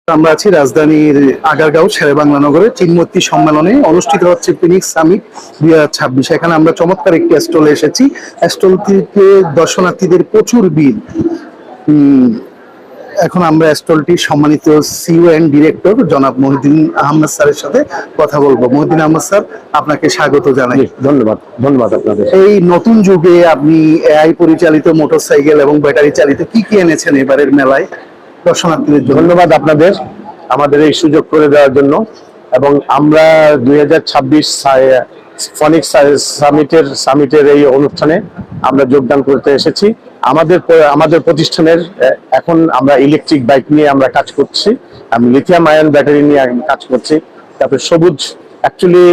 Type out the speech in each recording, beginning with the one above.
আমরা আছি রাজধানীর আগারগাঁও শেরেবাংলা নগরে চিনমূর্তি সম্মেলনে অনুষ্ঠিত হচ্ছে ফিনিক্স সামিট 2026। এখানে আমরা চমৎকার একটি স্টলে এসেছি। স্টলটিতে দর্শনার্থীদের প্রচুর ভিড়। এখন আমরা স্টলটির সম্মানিত সিইও এন্ড ডিরেক্টর জনাব মহিউদ্দিন আহমেদ স্যারের সাথে কথা বলবো। মহিউদ্দিন আহমেদ স্যার, আপনাকে স্বাগত জানাই। ধন্যবাদ আপনাদের। এই নতুন যুগে আপনি এআই পরিচালিত মোটরসাইকেল এবং ব্যাটারি চালিত কি কি এনেছেন এবারের মেলায় দর্শনার্থীদের জন্য? ধন্যবাদ আপনাদের আমাদের এই সুযোগ করে দেওয়ার জন্য। এবং আমরা 2026 ফনিক্স সামিটের এই অনুষ্ঠানে আমরা যোগদান করতে এসেছি। আমাদের প্রতিষ্ঠানের এখন আমরা ইলেকট্রিক বাইক নিয়ে আমরা কাজ করছি। আমি লিথিয়াম আয়ন ব্যাটারি নিয়ে কাজ করছি। তারপরে সবুজ, অ্যাকচুয়ালি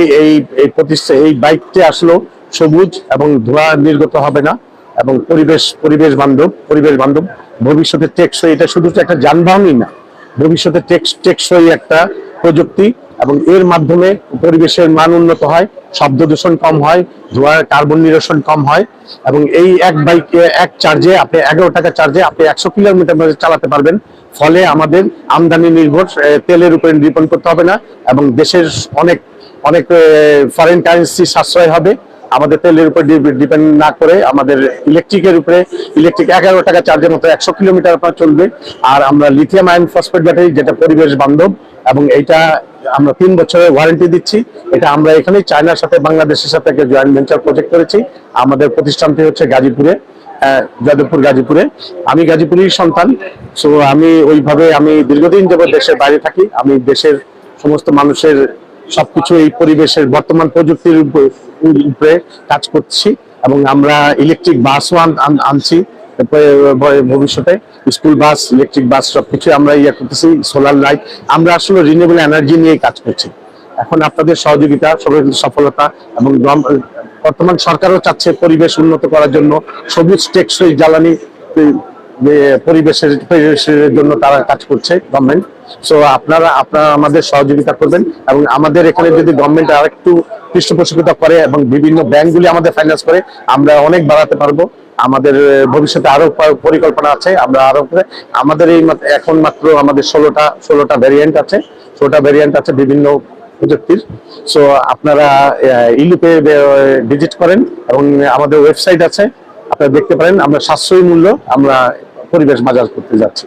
এই বাইকটি আসলে সবুজ এবং ধোঁয়া নির্গত হবে না এবং পরিবেশ বান্ধব ভবিষ্যতে টেকসই। এটা শুধু একটা যানবাহনই না, ভবিষ্যতে টেকসই একটা প্রযুক্তি এবং এর মাধ্যমে পরিবেশের মান উন্নত হয়, শব্দ দূষণ কম হয়, ধোঁয়া কার্বন নিরসন কম হয়। এবং এই এক বাইকে এক চার্জে আপনি 11 টাকা চার্জে আপনি 100 কিলোমিটার চালাতে পারবেন। ফলে আমাদের আমদানি নির্ভর তেলের উপরে ডিপেন্ড করতে হবে না এবং দেশের অনেক ফরেন কারেন্সি সাশ্রয় হবে। আমাদের তেলের উপর ডিপেন্ড না করে আমাদের ইলেকট্রিক 11 টাকা চার্জের মতো 100 কিলোমিটার আপনার চলবে। আর আমরা লিথিয়াম আয়ন ফসফেট ব্যাটারি, যেটা পরিবেশ বান্ধব, এবং এইটা আমরা 3 বছরের ওয়ারেন্টি দিচ্ছি। এটা আমরা এখানে চায়নার সাথে বাংলাদেশের সাথে একটা জয়েন্ট ভেঞ্চার প্রজেক্ট করেছি। আমাদের প্রতিষ্ঠানটি হচ্ছে গাজীপুরে, গাজীপুরে। আমি গাজীপুরের সন্তান। সো আমি দীর্ঘদিন যাবত দেশের বাইরে থাকি। আমি দেশের সমস্ত মানুষের সবকিছু এই পরিবেশের বর্তমান প্রযুক্তির উপরে কাজ করছি এবং আমরা ইলেকট্রিক বাসও আনছি ভবিষ্যতে। স্কুল বাস, ইলেকট্রিক বাস সবকিছু আমরা করতেছি। সোলার লাইট, আমরা আসলে রিনিউয়েবল এনার্জি নিয়ে কাজ করছি। এখন আপনাদের সহযোগিতা, সফলতা এবং বর্তমান সরকারও চাচ্ছে পরিবেশ উন্নত করার জন্য সবুজ টেকসই জ্বালানি পরিবেশের জন্য তারা কাজ করছে, গভর্নমেন্ট। সো আপনারা আমাদের সহযোগিতা করবেন এবং আমাদের এখানে যদি গভর্নমেন্ট আরেকটু পৃষ্ঠপোষকতা করে এবং বিভিন্ন ব্যাংকগুলি আমাদের ফাইন্যান্স করে, আমরা অনেক বাড়াতে পারবো। আমাদের ভবিষ্যতে আরো পরিকল্পনা আছে। আমাদের এখন মাত্র আমাদের 16টা ভ্যারিয়েন্ট আছে। 16টা ভ্যারিয়েন্ট আছে বিভিন্ন প্রযুক্তির। সো আপনারা ইলুপে ভিজিট করেন এবং আমাদের ওয়েবসাইট আছে, আপনারা দেখতে পারেন। আমরা সাশ্রয়ী মূল্য আমরা পরিবেশ বাজার করতে যাচ্ছি।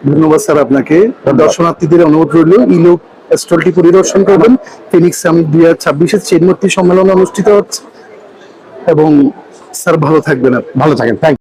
ধন্যবাদ স্যার আপনাকে। দর্শনার্থীদের অনুরোধ রইল ইলুপ স্টলটি পরিদর্শন করবেন। ফিনিক্স সামিট 2026 চিনমূর্তি সম্মেলন অনুষ্ঠিত হচ্ছে এবং স্যার ভালো থাকবেন। ভালো থাকেন। Thank you.